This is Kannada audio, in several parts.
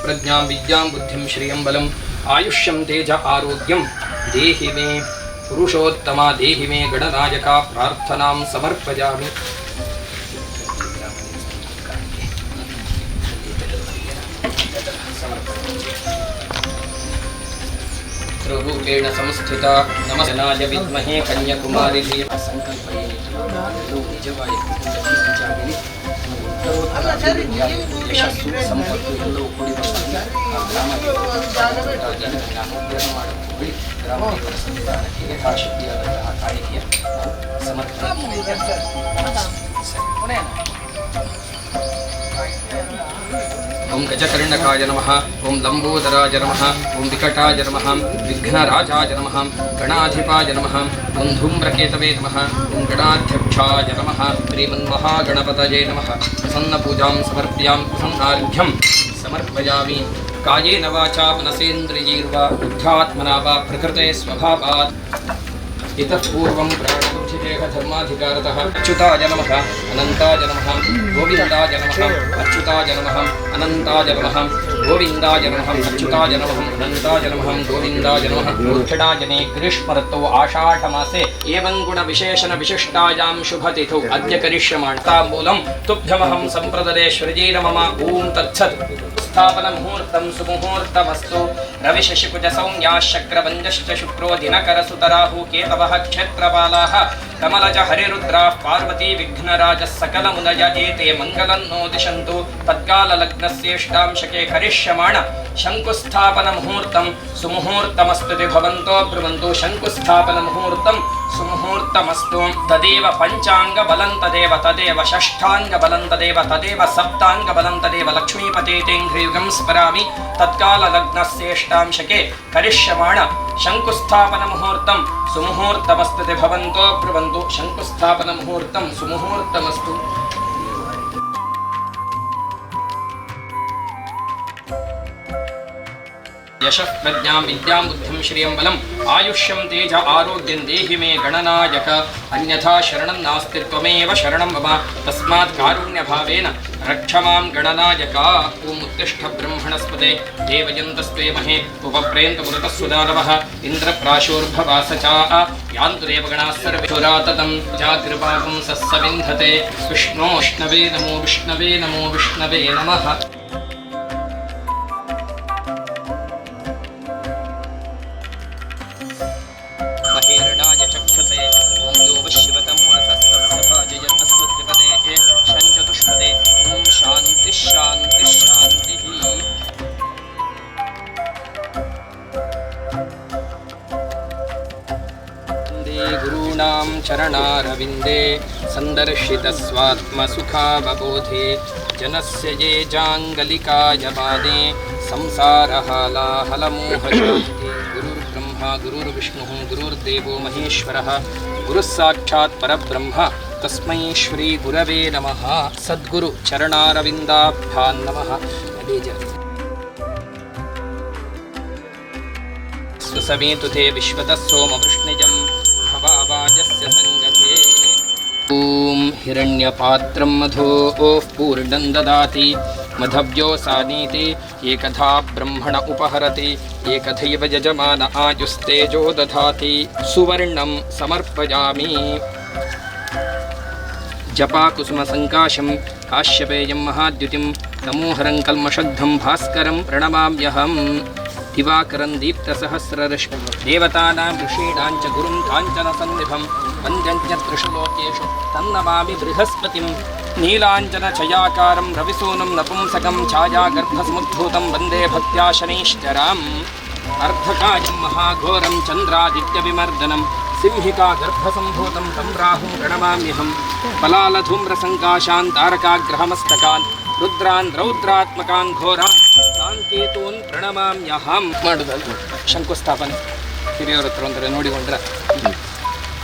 प्रज्ञां विद्यां बुद्धिं श्रियं बलम् आयुष्यं तेज आरोग्यं देहि मे पुरुषोत्तमा देहि मे गणनायका प्रार्थनां समर्पयामि। रूपेण संस्थिता नमस्नाय विद्महे कन्याकुमारी धीमहि संकल्पये निजवाय जागरि यशस्सु ಸಂಪತ್ತು ಎಲ್ಲವೂ ಕೂಡಿ ಬರುತ್ತದೆ। ಗ್ರಾಮೀಣ ಸಂವಿಧಾನಕ್ಕೆ ಯಥಾಶಕ್ತಿಯಾದಂತಹ ಕಾಣಿಕೆಯ ಸಮರ್ಪಣೆ। ओं गजकर्णकाय नमः, ओं लंबोदराय नमः, ओं विकटाय नमः, विघ्नराजाय नमः, गणाधिपाय नमः, ओं धूम्रकेतवे नमः, ओं गणाध्यक्षाय नमः, श्रीमन्महागणपतये नमः। प्रसन्नपूजां समर्पयामि, प्रसन्नार्घ्यं समर्पयामि। कायेन वाचा मनसेन्द्रियैर्वा बुद्ध्यात्मना वा प्रकृते स्वभावात् इतः पूर्वं प्राणबुद्धिदेह धर्माधिकारतः अच्युताय नमः, अनन्ताय नमः, गोविन्दाय नमः, अच्युताय नमः, अनन्ताय नमः, गोविन्दाय नमः, अच्युताय नमः, अनन्ताय नमः, गोविन्दाय नमः। उत्थडाजने ग्रीष्मऋतौ आषाढमासे एवं गुणविशेषणविशिष्टायां शुभतिथौ अद्य करिष्यमाणताम्बूलं तुभ्यमहं सम्प्रददे श्रीजीर मम। ॐ तत्सत्। स्थापन मुहूर्तं सुमुहूर्तमस्तु। रविशशिकुज सौम्याः शक्रवञ्जश्च शुक्रो दिनकरसुतराहु केतवः क्षेत्रपालाः कमलज हरिरुद्राः पार्वती विघ्नराजः सकलमुनय एते मङ्गलं नो दिशन्तु। तत्काललग्नस्येष्टांशके करिष्यमाण शङ्कुस्थापनमुहूर्तं सुमुहूर्तमस्तु भवन्तो ब्रुवन्तु। शङ्कुस्थापनमुहूर्तं सुमुहूर्तमस्तु। तदेव पञ्चाङ्गबलं तदेव तदेव षष्ठाङ्गबलं तदेव तदेव सप्ताङ्गबलं तदेव लक्ष्मीपते तेङ्घ्रियुगं स्मरामि। तत्काललग्नस्येष्टांशके करिष्यमाण शङ्कुस्थापनमुहूर्तं सुमुहूर्तमस्तु भवन्तो ब्रुवन्तु। शङ्कुस्थापनमुहूर्तं सुमुहूर्तमस्तु। यशः प्रज्ञां विद्यां बुद्धिं श्रियं बलम् आयुष्यं तेज आरोग्यं देहि मे गणनायक। अन्यथा शरणं नास्ति त्वमेव शरणं मम। तस्मात् कारुण्यभावेन रक्ष मां गणनायका। ॐ उत्तिष्ठ ब्रह्मणस्पते देवयन्तस्त्वे महे उपप्रेन्तमृतस्वदानवः इन्द्रप्राशोर्भवासचा यान्तु देवगणाः सर्वे सुराततं जागृपाकं सस्सविन्धते। विष्णोष्णवे नमो विष्णवे नमो विष्णवे नमः। शांति शांति। गुरूणां चरणारविन्दे सन्दर्शितस्वात्मसुखावबोधे जनस्य ये जाङ्गलिकाय वादे संसारहालाहलमोहशान्ति। गुरुर्ब्रह्मा गुरुर्विष्णुः गुरुर्देवो महेश्वरः गुरुः साक्षात् परब्रह्म तस्मै श्री गुरवे नमः। सद्गुरु चरणारविन्दाभ्यां नमः। स्वसमेतु ते विश्वतः सोमवृष्णिजं भवावाजस्य संगते। ॐ हिरण्यपात्रं मधोः पूर्णं ददाति मधव्योऽसानीति एकधा ब्रह्मण उपहरति एकथैव यजमान आयुस्तेजो दधाति। सुवर्णं समर्पयामि। जपाकुसुमसङ्काशं काश्यपेयं महाद्युतिं तमोहरं कल्मषद्धं भास्करं प्रणमाम्यहम्। ದಿವಾಕರಂ ದೀಪ್ತಸಹಸ್ರರಶ್ಮಿ ದೇವತಾನಾಂ ಋಷೀಣಾಂ ಚ ಗುರುಂ ಕಾಂಚನಸನ್ನಿಭಂ ವಂದ್ಯಂಚ ತ್ರಿಷು ಲೋಕೇಷು ತನ್ನಮಾಮಿ ಬೃಹಸ್ಪತಿಂ ನೀಲಾಂಜನ ಛಯಾಕಾರಂ ರವಿಸೂನುಂ ನಪುಂಸಕಂ ಛಾಯಾಗರ್ಭಸಮುದ್ಭೂತಂ ವಂದೇ ಭಕ್ತ್ಯಾ ಶನೈಶ್ಚರಾಂ ಅರ್ಧಕಾಯಂ ಮಹಾಘೋರಂ ಚಂದ್ರಾದಿತ್ಯವಿಮರ್ದನಂ ಸಿಂಹಿಕಾ ಗರ್ಭಸಂಭೂತಂ ತಂ ರಾಹುಂ ಪ್ರಣಮಾಮ್ಯಹಂ ಫಲಾಲಧೂಮ್ರಸಂಕಾಶಾನ್ ತಾರಕಾಗ್ರಹಮಸ್ತಕಾನ್ ರುದ್ರಾನ್ ರೌದ್ರಾತ್ಮಕಾನ್ ಘೋರಾನ್ ತಾನ್ ಕೇತೂನ್ ಪ್ರಣಮಾಮ್ಯಹಂ ಮಾಡುದಲ್ಲ ಶಂಕುಸ್ಥಾಪನೆ ಹಿರಿಯರ ಹತ್ರ ಅಂದರೆ ನೋಡಿಕೊಂಡ್ರೆ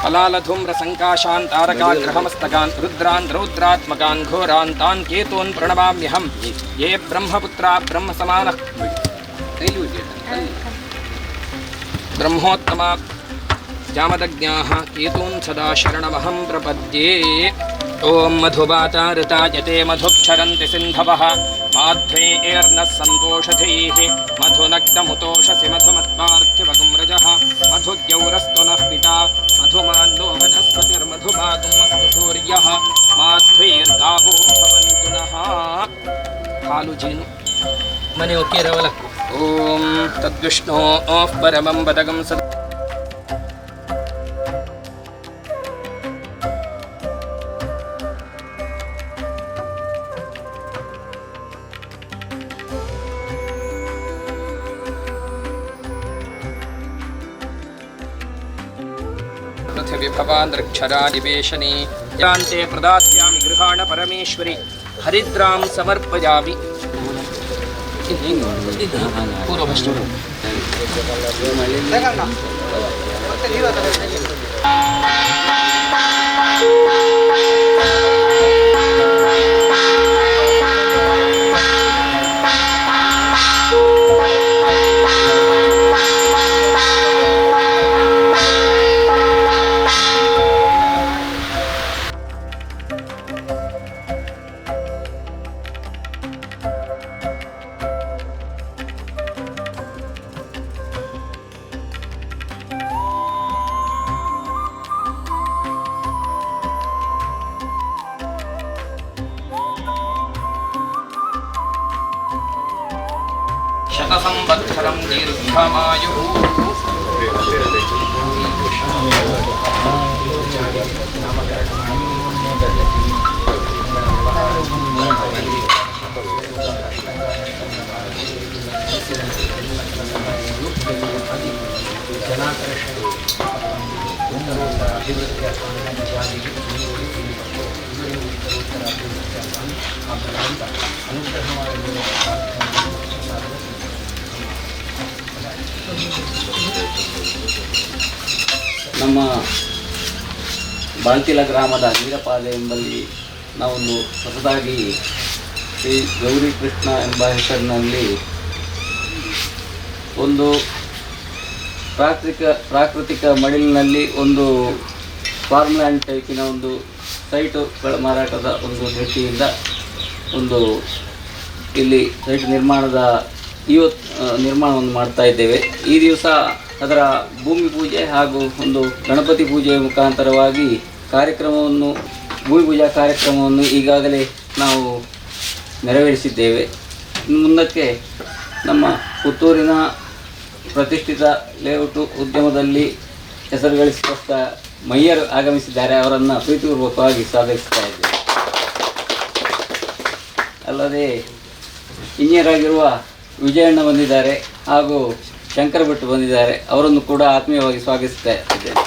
ಫಲಾಲಧೂಮ್ರ ಸಂಕಾಶಾನ್ ತಾರಕಾಗ್ರಹಮಸ್ತಕಾನ್ ರುದ್ರಾನ್ ರೌದ್ರಾತ್ಮಕಾನ್ ಘೋರಾನ್ ತಾನ್ ಕೇತೂನ್ ಪ್ರಣಮಾಮ್ಯಹಂ ಯೇ ಬ್ರಹ್ಮಪುತ್ರ ಬ್ರಹ್ಮ ಸಮಾನ ಬ್ರಹ್ಮೋತ್ತಮ ಜಾಮದಜ್ಞಾಃ ಕೇತೂನ್ ಸದಾ ಶರಣಮಹಂ ಪ್ರಪದ್ಯೆ ಓಂ ಮಧುವಾತಾಋತಾಯತೆ ಮಧುಕ್ಷರಂತಿ ಸಿಂಧವಃ ಮಾಧ್ವೈರ್ನಃ ಸಂತೋಷಧೈಃ ಮಧುನಕ್ತಮುತೋಷಸಿ ಮಧುಮತ್ಪಾರ್ಥಿವಗುಮ್ರಜಃ ಮಧುದ್ಯೌರಸ್ತು ನಃ ಪಿತಾ ಮಧುಮಾನ್ನೋ ವನಸ್ಪತಿರ್ಮಧುಮಾಗುಮಸ್ತು ಸೂರ್ಯಃ ಮಾಧ್ವೈರ್ಗಾವೋ ಭವಂತು ನಃ ಹಾಲು ಜೇನು ಮನೆ ಒಕ್ಕಿರವಲ್ಲ ಓಂ ತದ್ವಿಷ್ಣೋ ಪರಮಂ ಪದಗಂ ಸದ್ विभवान्द्रक्षरादिवेशने यान्ते प्रदास्यामि गृहाण परमेश्वरी हरिद्रां समर्पयामि पूर्वभ्रष्टु शतसंवत्सरं दीर्घमायुः ನಮ್ಮ ಬಾಳ್ತಿಲ ಗ್ರಾಮದ ವೀರಪಾದೆ ಎಂಬಲ್ಲಿ ನಾವೊಂದು ಹೊಸದಾಗಿ ಶ್ರೀ ಗೌರಿ ಕೃಷ್ಣ ಎಂಬ ಹೆಸರಿನಲ್ಲಿ ಒಂದು ಪ್ರಾಕೃತಿಕ ಮಡಿಲಿನಲ್ಲಿ ಒಂದು ಫಾರ್ಮ್ಲ್ಯಾಂಡ್ ಟೈಪಿನ ಒಂದು ಸೈಟುಗಳ ಮಾರಾಟದ ಒಂದು ದೃಷ್ಟಿಯಿಂದ ಒಂದು ಇಲ್ಲಿ ಸೈಟ್ ನಿರ್ಮಾಣವನ್ನು ಮಾಡ್ತಾ ಇದ್ದೇವೆ. ಈ ದಿವಸ ಅದರ ಭೂಮಿ ಪೂಜೆ ಹಾಗೂ ಒಂದು ಗಣಪತಿ ಪೂಜೆಯ ಮುಖಾಂತರವಾಗಿ ಭೂಮಿ ಪೂಜಾ ಕಾರ್ಯಕ್ರಮವನ್ನು ಈಗಾಗಲೇ ನಾವು ನೆರವೇರಿಸಿದ್ದೇವೆ. ಇನ್ನು ಮುಂದಕ್ಕೆ ನಮ್ಮ ಪುತ್ತೂರಿನ ಪ್ರತಿಷ್ಠಿತ ಲೇಔಟು ಉದ್ಯಮದಲ್ಲಿ ಹೆಸರು ಗಳಿಸಿಕೊಟ್ಟ ಮಯ್ಯರು ಆಗಮಿಸಿದ್ದಾರೆ. ಅವರನ್ನು ಪ್ರೀತಿಪೂರ್ವಕವಾಗಿ ಸ್ವಾಗತಿಸ್ತಾ ಇದ್ದೇವೆ. ಅಲ್ಲದೆ ಇಂಜಿನಿಯರ್ ಆಗಿರುವ ವಿಜಯಣ್ಣ ಬಂದಿದ್ದಾರೆ ಹಾಗೂ ಶಂಕರ ಭಟ್ ಬಂದಿದ್ದಾರೆ. ಅವರನ್ನು ಕೂಡ ಆತ್ಮೀಯವಾಗಿ ಸ್ವಾಗತಿಸ್ತಾ ಇದ್ದೇನೆ.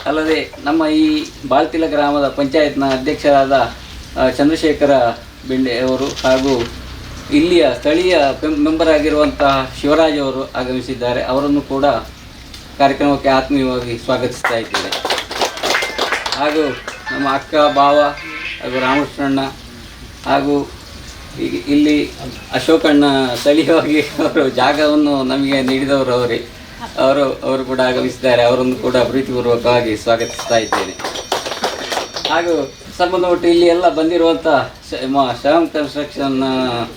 ಅಲ್ಲದೆ ನಮ್ಮ ಈ ಬಾಳ್ತಿಲ ಗ್ರಾಮದ ಪಂಚಾಯತ್ನ ಅಧ್ಯಕ್ಷರಾದ ಚಂದ್ರಶೇಖರ ಬೆಂಡೆ ಅವರು ಹಾಗೂ ಇಲ್ಲಿಯ ಸ್ಥಳೀಯ ಮೆಂಬರ್ ಆಗಿರುವಂತಹ ಶಿವರಾಜ್ ಅವರು ಆಗಮಿಸಿದ್ದಾರೆ. ಅವರನ್ನು ಕೂಡ ಕಾರ್ಯಕ್ರಮಕ್ಕೆ ಆತ್ಮೀಯವಾಗಿ ಸ್ವಾಗತಿಸ್ತಾ ಇದ್ದೇವೆ. ಹಾಗೂ ನಮ್ಮ ಅಕ್ಕ ಬಾವ ಹಾಗೂ ರಾಮಕೃಷ್ಣಣ್ಣ ಹಾಗೂ ಇಲ್ಲಿ ಅಶೋಕಣ್ಣ ಸ್ಥಳೀಯವಾಗಿ ಅವರು ಜಾಗವನ್ನು ನಮಗೆ ನೀಡಿದವರು ಅವರು ಕೂಡ ಆಗಮಿಸಿದ್ದಾರೆ. ಅವರನ್ನು ಕೂಡ ಪ್ರೀತಿಪೂರ್ವಕವಾಗಿ ಸ್ವಾಗತಿಸ್ತಾ ಇದ್ದೇನೆ. ಹಾಗೂ ಸಂಬಂಧಪಟ್ಟು ಇಲ್ಲಿ ಎಲ್ಲ ಬಂದಿರುವಂಥ ಶ್ಯಾಮ್ ಕನ್ಸ್ಟ್ರಕ್ಷನ್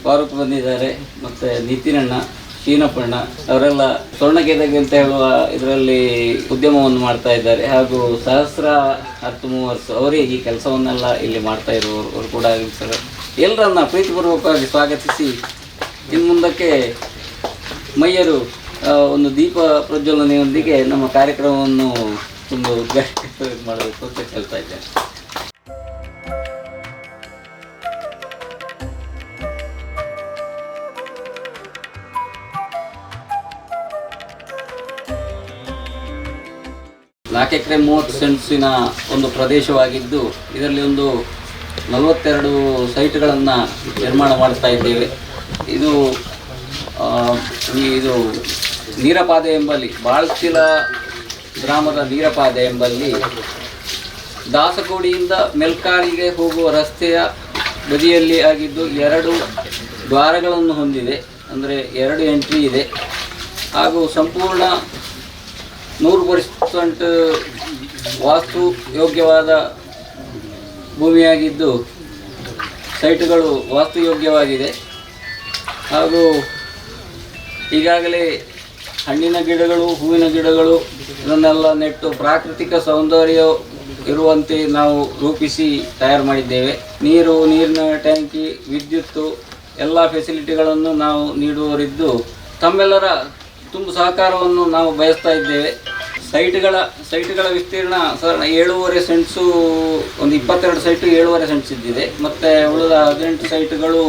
ಫಾರೂಕ್ ಬಂದಿದ್ದಾರೆ, ಮತ್ತು ನಿತಿನಣ್ಣ, ಶೀನಪ್ಪಣ್ಣ ಅವರೆಲ್ಲ ಸ್ವರ್ಣಗೇದಗಿ ಅಂತ ಹೇಳುವ ಇದರಲ್ಲಿ ಉದ್ಯಮವನ್ನು ಮಾಡ್ತಾ ಇದ್ದಾರೆ. ಹಾಗೂ ಸಹಸ್ರ 10 ಅವರೇ ಈ ಕೆಲಸವನ್ನೆಲ್ಲ ಇಲ್ಲಿ ಮಾಡ್ತಾ ಇರುವವರು ಅವರು ಕೂಡ ಆಗಮಿಸ್ತಾರೆ. ಎಲ್ಲರನ್ನ ಪ್ರೀತಿಪೂರ್ವಕವಾಗಿ ಸ್ವಾಗತಿಸಿ ಇನ್ನು ಮುಂದಕ್ಕೆ ಮಯ್ಯರು ಒಂದು ದೀಪ ಪ್ರಜ್ವಲನೆಯೊಂದಿಗೆ ನಮ್ಮ ಕಾರ್ಯಕ್ರಮವನ್ನು ಒಂದು ಉದ್ಘಾಟನೆ ಮಾಡಬೇಕು ಅಂತ ಕೇಳ್ತಾ ಇದ್ದೇನೆ. ನಾಲ್ಕು ಎಕರೆ 30 ಸೆಂಟ್ಸಿನ ಒಂದು ಪ್ರದೇಶವಾಗಿದ್ದು ಇದರಲ್ಲಿ ಒಂದು 42 ಸೈಟ್ಗಳನ್ನು ನಿರ್ಮಾಣ ಮಾಡ್ತಾ ಇದ್ದೇವೆ. ಇದು ನೀರಪಾದೆ ಎಂಬಲ್ಲಿ ಬಾಳ್ಚಿಲ ಗ್ರಾಮದ ನೀರಪಾದೆ ಎಂಬಲ್ಲಿ ದಾಸಕೋಡಿಯಿಂದ ಮೆಲ್ಕಾರಿಗೆ ಹೋಗುವ ರಸ್ತೆಯ ಬದಿಯಲ್ಲಿ ಆಗಿದ್ದು 2 ದ್ವಾರಗಳನ್ನು ಹೊಂದಿದೆ. ಅಂದರೆ 2 ಎಂಟ್ರಿ ಇದೆ ಹಾಗೂ ಸಂಪೂರ್ಣ 100% ವಾಸ್ತು ಯೋಗ್ಯವಾದ ಭೂಮಿಯಾಗಿದ್ದು ಸೈಟುಗಳು ವಾಸ್ತುಯೋಗ್ಯವಾಗಿದೆ. ಹಾಗೂ ಈಗಾಗಲೇ ಹಣ್ಣಿನ ಗಿಡಗಳು, ಹೂವಿನ ಗಿಡಗಳು ಇದನ್ನೆಲ್ಲ ನೆಟ್ಟು ಪ್ರಾಕೃತಿಕ ಸೌಂದರ್ಯ ಇರುವಂತೆ ನಾವು ರೂಪಿಸಿ ತಯಾರು ಮಾಡಿದ್ದೇವೆ. ನೀರಿನ ಟ್ಯಾಂಕಿ, ವಿದ್ಯುತ್ತು ಎಲ್ಲ ಫೆಸಿಲಿಟಿಗಳನ್ನು ನಾವು ನೀಡುವವರಿದ್ದು ತಮ್ಮೆಲ್ಲರ ತುಂಬ ಸಹಕಾರವನ್ನು ನಾವು ಬಯಸ್ತಾ ಇದ್ದೇವೆ. ಸೈಟ್ಗಳ ವಿಸ್ತೀರ್ಣ ಸರ್ 7.5 ಸೆಂಟ್ಸು, ಒಂದು 22 ಸೈಟು 7.5 ಸೆಂಟ್ಸ್ ಇದ್ದಿದೆ. ಮತ್ತು ಉಳಿದ 18 ಸೈಟುಗಳು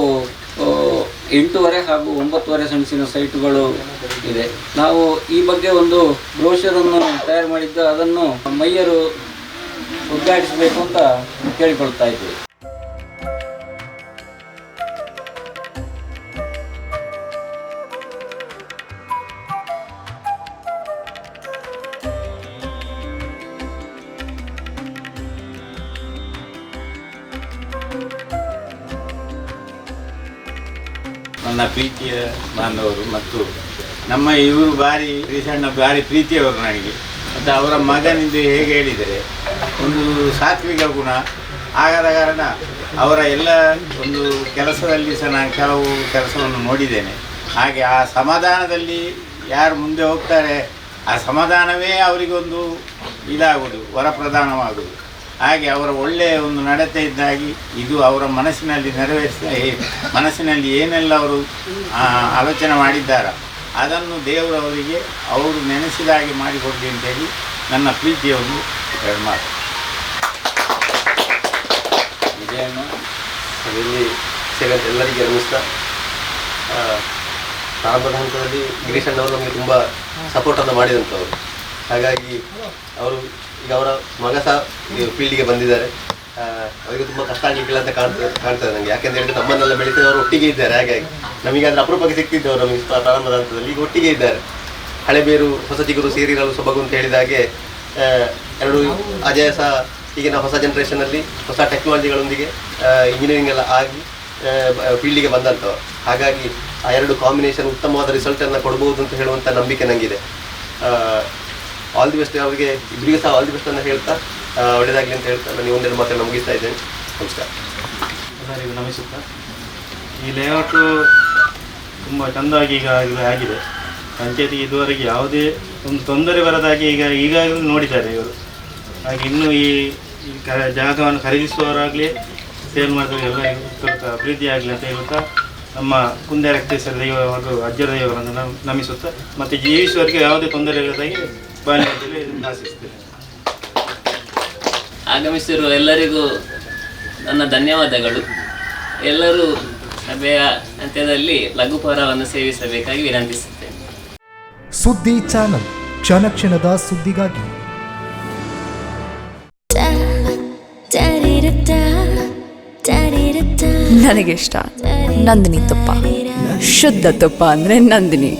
8.5 ಹಾಗೂ 9.5 ಸೆಂಟ್ಸಿನ ಸೈಟುಗಳು ಇದೆ. ನಾವು ಈ ಬಗ್ಗೆ ಒಂದು ಬ್ರೋಷರನ್ನು ತಯಾರು ಮಾಡಿದ್ದು, ಅದನ್ನು ಮಯ್ಯರು ಉದ್ಘಾಟಿಸಬೇಕು ಅಂತ ಕೇಳಿಕೊಳ್ತಾ ಇದ್ದೀವಿ. ನನ್ನ ಪ್ರೀತಿಯ ಬಾಂಧವರು ಮತ್ತು ನಮ್ಮ ಇವರು ಭಾರಿ ಪ್ರೀತಿಯವರು ನನಗೆ. ಮತ್ತು ಅವರ ಮಗನಿಂದ ಹೇಗೆ ಹೇಳಿದರೆ ಒಂದು ಸಾತ್ವಿಕ ಗುಣ ಆಗದ ಕಾರಣ ಅವರ ಎಲ್ಲ ಒಂದು ಕೆಲಸದಲ್ಲಿ ಸಹ ನಾನು ಕೆಲವು ಕೆಲಸವನ್ನು ನೋಡಿದ್ದೇನೆ. ಹಾಗೆ ಆ ಸಮಾಧಾನದಲ್ಲಿ ಯಾರು ಮುಂದೆ ಹೋಗ್ತಾರೆ ಆ ಸಮಾಧಾನವೇ ಅವರಿಗೊಂದು ಇದಾಗುವುದು, ವರಪ್ರಧಾನವಾಗುವುದು. ಹಾಗೆ ಅವರ ಒಳ್ಳೆಯ ಒಂದು ನಡತೆ ಇದ್ದಾಗಿ ಇದು ಅವರ ಮನಸ್ಸಿನಲ್ಲಿ ಮನಸ್ಸಿನಲ್ಲಿ ಏನೆಲ್ಲ ಅವರು ಆಲೋಚನೆ ಮಾಡಿದ್ದಾರೋ ಅದನ್ನು ದೇವರವರಿಗೆ ಅವರು ನೆನೆಸಿದಾಗಿ ಮಾಡಿಕೊಡಲಿ ಅಂತೇಳಿ ನನ್ನ ಪ್ರೀತಿಯ ಒಂದು ಎರಡು ಮಾತು. ವಿಜಯಣ್ಣ ಅದರಲ್ಲಿ ಸೇರಿದಂತೆ ಎಲ್ಲರಿಗೆ ನಮಸ್ಕಾರ. ಪ್ರಾರಂಭದ ಹಂತದಲ್ಲಿ ಗಿರೀಶ್ ಅಣ್ಣವರು ನಮಗೆ ತುಂಬ ಸಪೋರ್ಟನ್ನು ಮಾಡಿದಂಥವರು. ಹಾಗಾಗಿ ಅವರು ಈಗ ಅವರ ಮಗ ಸಹ ಫೀಲ್ಡಿಗೆ ಬಂದಿದ್ದಾರೆ. ಅವರಿಗೆ ತುಂಬ ಕಷ್ಟ ಆಗಲಿಕ್ಕಿಲ್ಲ ಅಂತ ಕಾಣ್ತದೆ ನನಗೆ. ಯಾಕೆಂತ ಹೇಳಿದ್ರೆ ನಮ್ಮನ್ನೆಲ್ಲ ಬೆಳೆಸಿದವರು ಒಟ್ಟಿಗೆ ಇದ್ದಾರೆ. ಹಾಗಾಗಿ ನಮಗೆ ಅದರ ಅಪರೂಪಕ್ಕೆ ಸಿಕ್ತಿದ್ದವರು ನಮಗೆ ಪ್ರಾರಂಭದ ಹಂತದಲ್ಲಿ ಈಗ ಒಟ್ಟಿಗೆ ಇದ್ದಾರೆ. ಹಳೆಬೇರು ಹೊಸ ಚಿಗುರು ಸೇರಿರಲು ಸೊಬಗು ಅಂತ ಹೇಳಿದ ಹಾಗೆ ಎರಡು ಅಜಯ ಸಹ ಈಗಿನ ಹೊಸ ಜನ್ರೇಷನಲ್ಲಿ ಹೊಸ ಟೆಕ್ನಾಲಜಿಗಳೊಂದಿಗೆ ಇಂಜಿನಿಯರಿಂಗ್ ಎಲ್ಲ ಆಗಿ ಫೀಲ್ಡಿಗೆ ಬಂದಂಥವ್ರು. ಹಾಗಾಗಿ ಆ ಎರಡು ಕಾಂಬಿನೇಷನ್ ಉತ್ತಮವಾದ ರಿಸಲ್ಟನ್ನು ಕೊಡ್ಬೋದು ಅಂತ ಹೇಳುವಂಥ ನಂಬಿಕೆ ನನಗಿದೆ. ಆಲ್ ದಿ ಬೆಸ್ಟ್ ಅವರಿಗೆ ಇಬ್ಬರಿಗೂ ಸಹ ಆಲ್ ದಿ ಬೆಸ್ಟ್ ಅಂತ ಹೇಳ್ತಾ ಒಳ್ಳೆಯದಾಗಲಿ ಅಂತ ಹೇಳ್ತಾ ನಾನು ಒಂದೆರಡು ಮಾತನ್ನು ಮುಗಿಸ್ತಾ ಇದ್ದೇನೆ. ನಮಸ್ಕಾರ. ಎಲ್ಲರಿಗೂ ನಮಿಸುತ್ತಾ. ಈ ಲೇಔಟು ತುಂಬ ಚೆಂದಾಗಿ ಈಗ ಆಗಿದೆ. ಪಂಚಾಯತಿಗೆ ಇದುವರೆಗೆ ಯಾವುದೇ ಒಂದು ತೊಂದರೆ ಬರದಾಗಿ ಈಗಾಗಲೇ ನೋಡಿದ್ದಾರೆ ಇವರು. ಹಾಗೆ ಇನ್ನೂ ಈ ಜಾಗವನ್ನು ಖರೀದಿಸುವವರಾಗಲಿ ಸೇಲ್ ಮಾಡಿದವರು ಎಲ್ಲರಿಗೂ ಸ್ವಲ್ಪ ಅಭಿವೃದ್ಧಿ ಆಗಲಿ ಅಂತ ಹೇಳುತ್ತಾ ನಮ್ಮ ಕುಂದೆ ರಕ್ತೇಶ್ವರ ದೈವ ಹಾಗೂ ಅಜ್ಜರ ದೈವಗಳನ್ನು ನಮಿಸುತ್ತಾ ಮತ್ತು ಜೀವಿಸುವವರಿಗೆ ಯಾವುದೇ ತೊಂದರೆ ಇಲ್ಲದಾಗಿ ಬಾಲ್ಯದಲ್ಲಿ ಆಶಿಸ್ತೇನೆ. ಆಗಮಿಸಿರುವ ಎಲ್ಲರಿಗೂ ನನ್ನ ಧನ್ಯವಾದಗಳು. ಎಲ್ಲರೂ ಸಭೆಯ ಅಂತ್ಯದಲ್ಲಿ ಲಘುಪಹಾರವನ್ನು ಸೇವಿಸಬೇಕಾಗಿ ವಿನಂತಿಸುತ್ತೇನೆ. ಸುದ್ದಿ ಚಾನಲ್, ಕ್ಷಣ ಕ್ಷಣದ ಸುದ್ದಿಗಾಗಿ. ನನಗಿಷ್ಟ ನಂದಿನಿ ತುಪ್ಪ. ಶುದ್ಧ ತುಪ್ಪ ಅಂದರೆ ನಂದಿನಿ.